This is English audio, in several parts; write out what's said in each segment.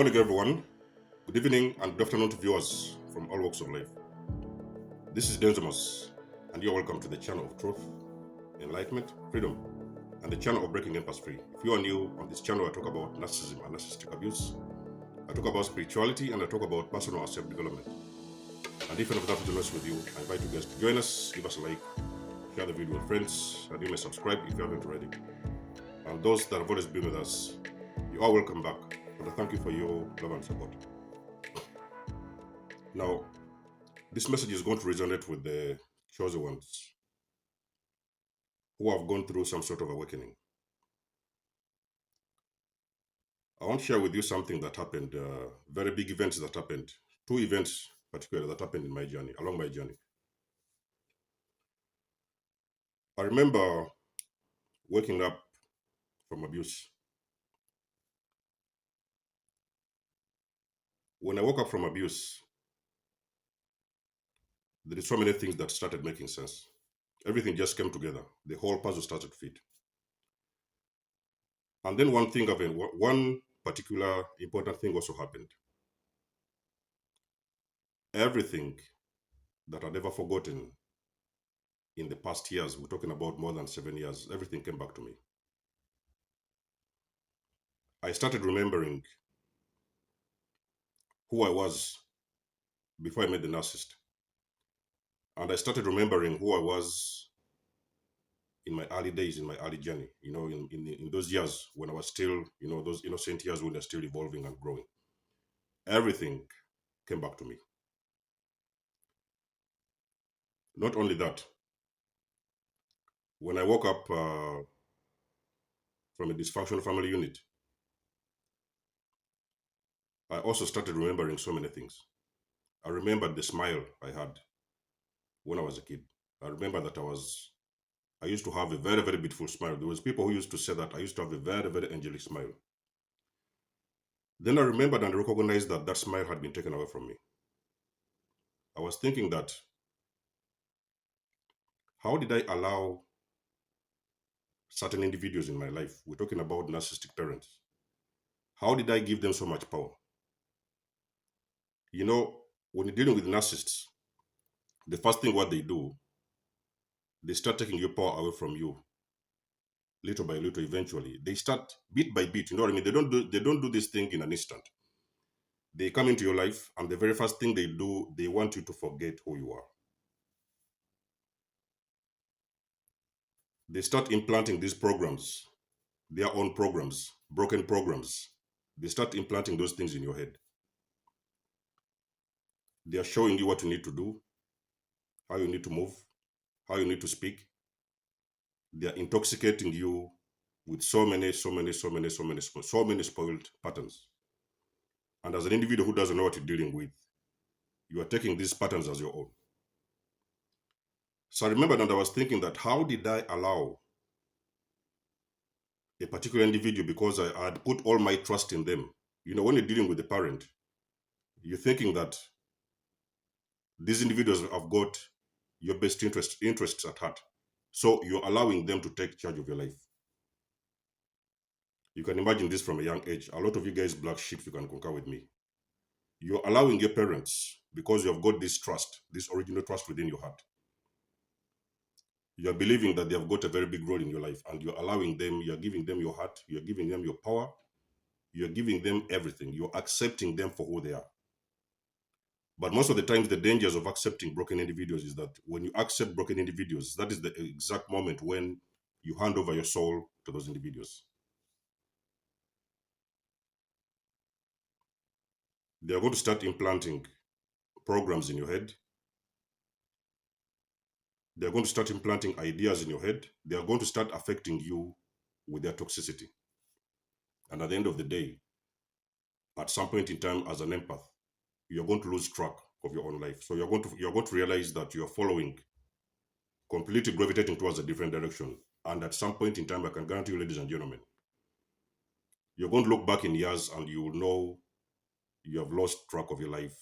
morning, everyone. Good evening and good afternoon to viewers from all walks of life. This is Denzimus, and you're welcome to the channel of truth, enlightenment, freedom, and the channel of breaking empath free. If you are new on this channel, I talk about narcissism and narcissistic abuse. I talk about spirituality and I talk about personal and self-development. And if any of that resonates with you, I invite you guys to join us, give us a like, share the video with friends, and you may subscribe if you haven't already. And those that have always been with us, you are welcome back. And I thank you for your love and support. Now, this message is going to resonate with the chosen ones who have gone through some sort of awakening. I want to share with you something that happened, very big events that happened, two events particularly that happened in my journey, along my journey. I remember waking up from abuse. When I woke up from abuse, there is so many things that started making sense. Everything just came together. The whole puzzle started to fit. And then one particular important thing also happened. Everything that I'd ever forgotten in the past years, we're talking about more than 7 years, everything came back to me. I started remembering who I was before I met the narcissist. And I started remembering who I was in my early days, in my early journey, in those years when I was still, those innocent years when they're still evolving and growing. Everything came back to me. Not only that, when I woke up from a dysfunctional family unit, I also started remembering so many things. I remembered the smile I had when I was a kid. I remember that I used to have a very, very beautiful smile. There was people who used to say that I used to have a very, very angelic smile. Then I remembered and recognized that that smile had been taken away from me. I was thinking that, how did I allow certain individuals in my life, we're talking about narcissistic parents, how did I give them so much power? When you're dealing with narcissists, the first thing what they do, they start taking your power away from you, little by little. Eventually they start bit by bit, you know what I mean? They don't do this thing in an instant. They come into your life, and the very first thing they do, they want you to forget who you are. They start implanting these programs, their own programs, broken programs. They start implanting those things in your head. They are showing you what you need to do, how you need to move, how you need to speak. They are intoxicating you with so many spoiled patterns. And as an individual who doesn't know what you're dealing with, you are taking these patterns as your own. So I remember that I was thinking that, how did I allow a particular individual, because I had put all my trust in them. When you're dealing with a parent, you're thinking that these individuals have got your best interests at heart. So you're allowing them to take charge of your life. You can imagine this from a young age. A lot of you guys, black sheep, you can concur with me. You're allowing your parents, because you have got this trust, this original trust within your heart. You're believing that they have got a very big role in your life, and you're allowing them, you're giving them your heart, you're giving them your power, you're giving them everything. You're accepting them for who they are. But most of the times, the dangers of accepting broken individuals is that when you accept broken individuals, that is the exact moment when you hand over your soul to those individuals. They are going to start implanting programs in your head. They are going to start implanting ideas in your head. They are going to start affecting you with their toxicity. And at the end of the day, at some point in time, as an empath, you're going to lose track of your own life. So you're going to realize that you're following, completely gravitating towards a different direction. And at some point in time, I can guarantee you, ladies and gentlemen, you're going to look back in years and you will know you have lost track of your life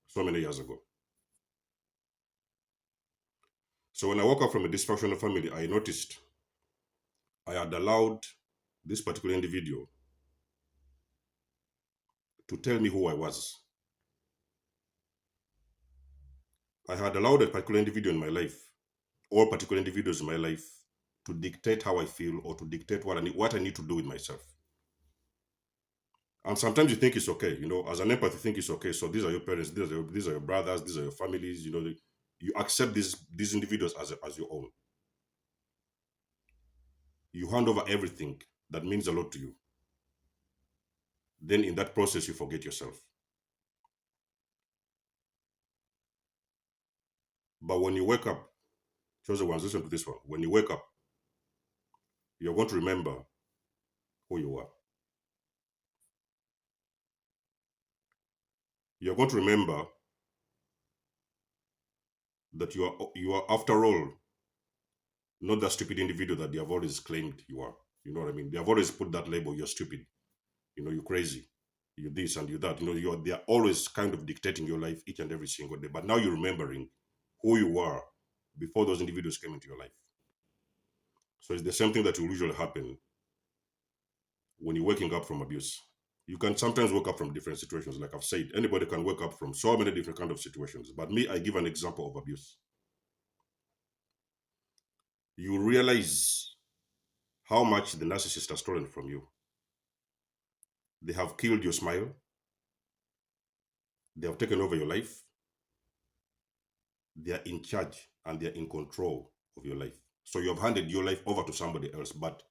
so many years ago. So when I woke up from a dysfunctional family, I noticed I had allowed this particular individual to tell me who I was. I had allowed a particular individual in my life, or particular individuals in my life, to dictate how I feel or to dictate what I need to do with myself. And sometimes you think it's okay, as an empath, you think it's okay. So these are your parents, these are your brothers, these are your families. You accept these individuals as your own. You hand over everything that means a lot to you. Then in that process, you forget yourself. But when you wake up, chosen ones, listen to this one. When you wake up, you're going to remember who you are. You're going to remember that you are after all not that stupid individual that they have always claimed you are. You know what I mean? They have always put that label, you're stupid, you're crazy, you this and you that. They are always kind of dictating your life each and every single day. But now you're remembering who you were before those individuals came into your life. So it's the same thing that will usually happen when you're waking up from abuse. You can sometimes wake up from different situations. Like I've said, anybody can wake up from so many different kind of situations. But me, I give an example of abuse. You realize how much the narcissist has stolen from you. They have killed your smile. They have taken over your life. They are in charge and they are in control of your life. So you have handed your life over to somebody else. But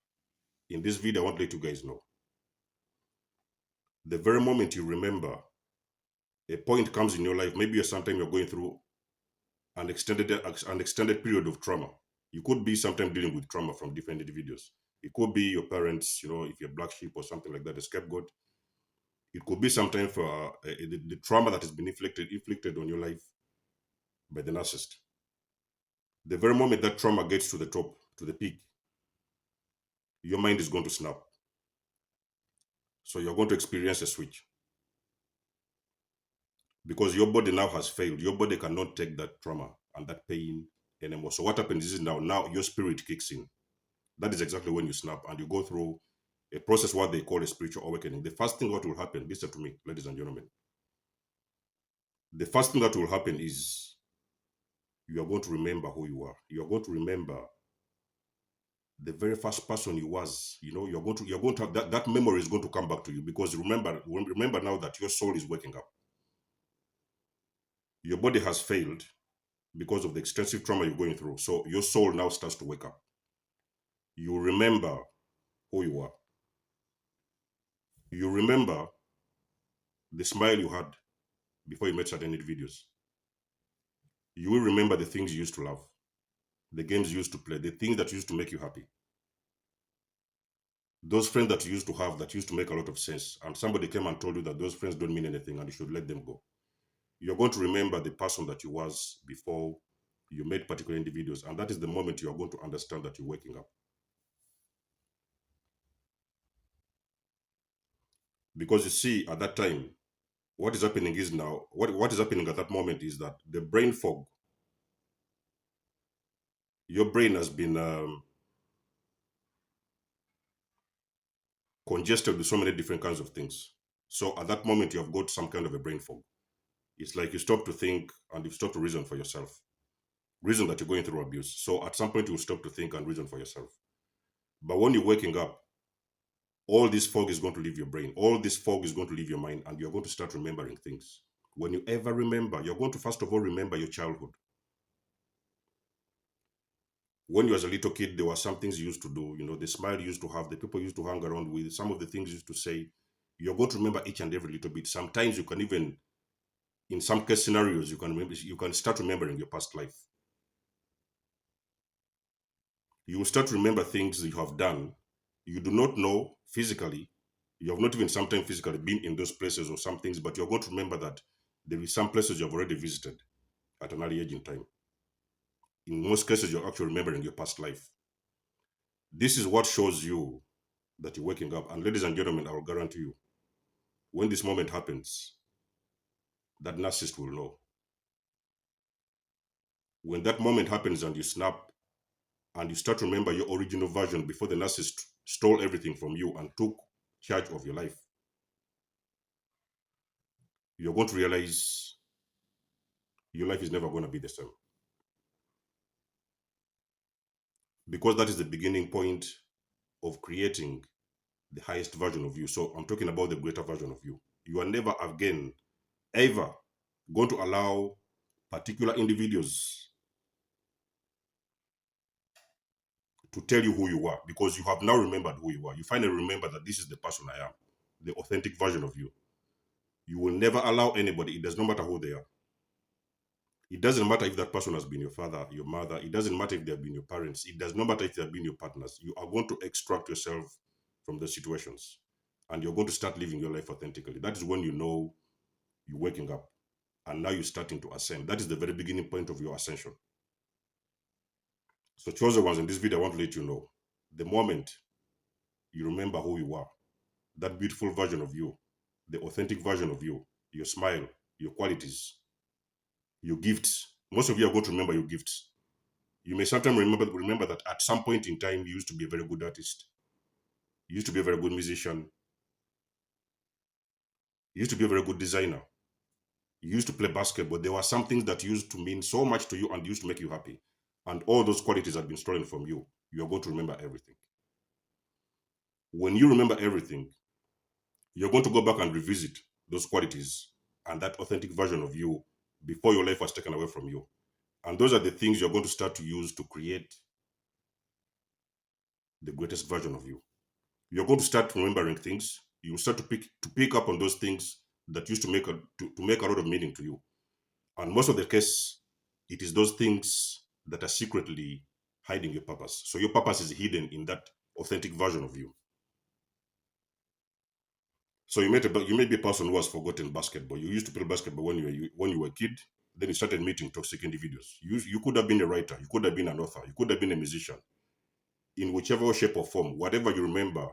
in this video, I want to let you guys know, the very moment you remember, a point comes in your life, maybe sometime you're going through an extended period of trauma. You could be sometime dealing with trauma from different individuals. It could be your parents, if you're black sheep or something like that, a scapegoat. It could be sometimes for the trauma that has been inflicted on your life by the narcissist. The very moment that trauma gets to the top, to the peak, your mind is going to snap. So you're going to experience a switch. Because your body now has failed. Your body cannot take that trauma and that pain anymore. So what happens is now your spirit kicks in. That is exactly when you snap and you go through a process what they call a spiritual awakening. The first thing what will happen, listen to me, ladies and gentlemen. The first thing that will happen is you are going to remember who you are. You are going to remember the very first person you was. You're going to have that memory is going to come back to you, because remember now that your soul is waking up. Your body has failed because of the extensive trauma you're going through. So your soul now starts to wake up. You remember who you are. You remember the smile you had before you met certain individuals. You will remember the things you used to love, the games you used to play, the things that used to make you happy. Those friends that you used to have that used to make a lot of sense, and somebody came and told you that those friends don't mean anything and you should let them go. You're going to remember the person that you was before you met particular individuals, and that is the moment you are going to understand that you're waking up. Because you see, at that time, what is happening is now, what is happening at that moment is that the brain fog, your brain has been congested with so many different kinds of things. So at that moment, you have got some kind of a brain fog. It's like you stop to think and you stop to reason for yourself. Reason that you're going through abuse. So at some point, you will stop to think and reason for yourself. But when you're waking up, all this fog is going to leave your brain. All this fog is going to leave your mind, and you're going to start remembering things. When you ever remember, you're going to first of all remember your childhood. When you was a little kid, there were some things you used to do, the smile you used to have, the people you used to hang around with, some of the things you used to say. You're going to remember each and every little bit. Sometimes you can even, in some case scenarios, you can start remembering your past life. You will start to remember things you have done. You do not know physically. You have not even sometimes physically been in those places or some things, but you're going to remember that there is some places you have already visited at an early age in time. In most cases, you're actually remembering your past life. This is what shows you that you're waking up. And ladies and gentlemen, I will guarantee you, when this moment happens, that narcissist will know. When that moment happens and you snap and you start to remember your original version before the narcissist stole everything from you and took charge of your life, you're going to realize your life is never going to be the same. Because that is the beginning point of creating the highest version of you. So I'm talking about the greater version of you. You are never again, ever going to allow particular individuals to tell you who you are, because you have now remembered who you are. You finally remember that this is the person I am, the authentic version of you. You will never allow anybody, it does not matter who they are. It doesn't matter if that person has been your father, your mother. It doesn't matter if they have been your parents. It does not matter if they have been your partners. You are going to extract yourself from the situations and you're going to start living your life authentically. That is when you know you're waking up and now you're starting to ascend. That is the very beginning point of your ascension. So chosen ones, in this video, I want to let you know, the moment you remember who you are, that beautiful version of you, the authentic version of you, your smile, your qualities, your gifts. Most of you are going to remember your gifts. You may sometimes remember that at some point in time, you used to be a very good artist. You used to be a very good musician. You used to be a very good designer. You used to play basketball. There were some things that used to mean so much to you and used to make you happy. And all those qualities have been stolen from you. You are going to remember everything. When you remember everything, you're going to go back and revisit those qualities and that authentic version of you before your life was taken away from you. And those are the things you're going to start to use to create the greatest version of you. You're going to start remembering things. You will start to pick up on those things that used to make a lot of meaning to you. And most of the case, it is those things that are secretly hiding your purpose. So your purpose is hidden in that authentic version of you. So you may be a person who has forgotten basketball. You used to play basketball when you were a kid. Then you started meeting toxic individuals. You could have been a writer. You could have been an author. You could have been a musician. In whichever shape or form, whatever you remember,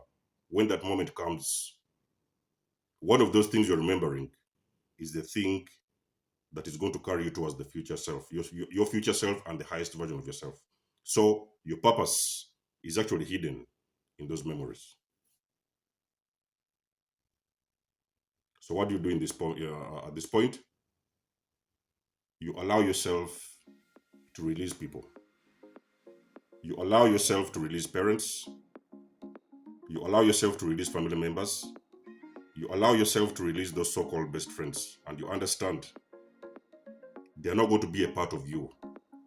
when that moment comes, one of those things you're remembering is the thing that is going to carry you towards the future self, your future self and the highest version of yourself. So your purpose is actually hidden in those memories. So what do you do in this point? At this point, you allow yourself to release people. You allow yourself to release parents. You allow yourself to release family members. You allow yourself to release those so-called best friends, and you understand they're not going to be a part of you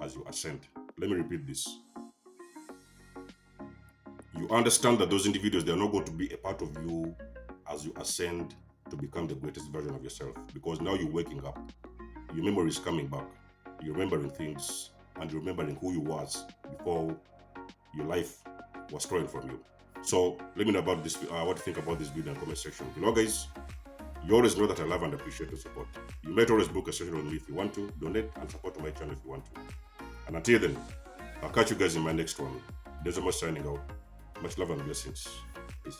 as you ascend. Let me repeat this. You understand that those individuals, they're not going to be a part of you as you ascend to become the greatest version of yourself, because now you're waking up. Your memory is coming back. You're remembering things and you're remembering who you was before your life was stolen from you. So let me know about this, what you think about this video in the comment section below, guys. You always know that I love and appreciate your support. You might always book a session with me if you want to, donate and support my channel if you want to. And until then, I'll catch you guys in my next one. There's a much signing out. Much love and blessings. Peace.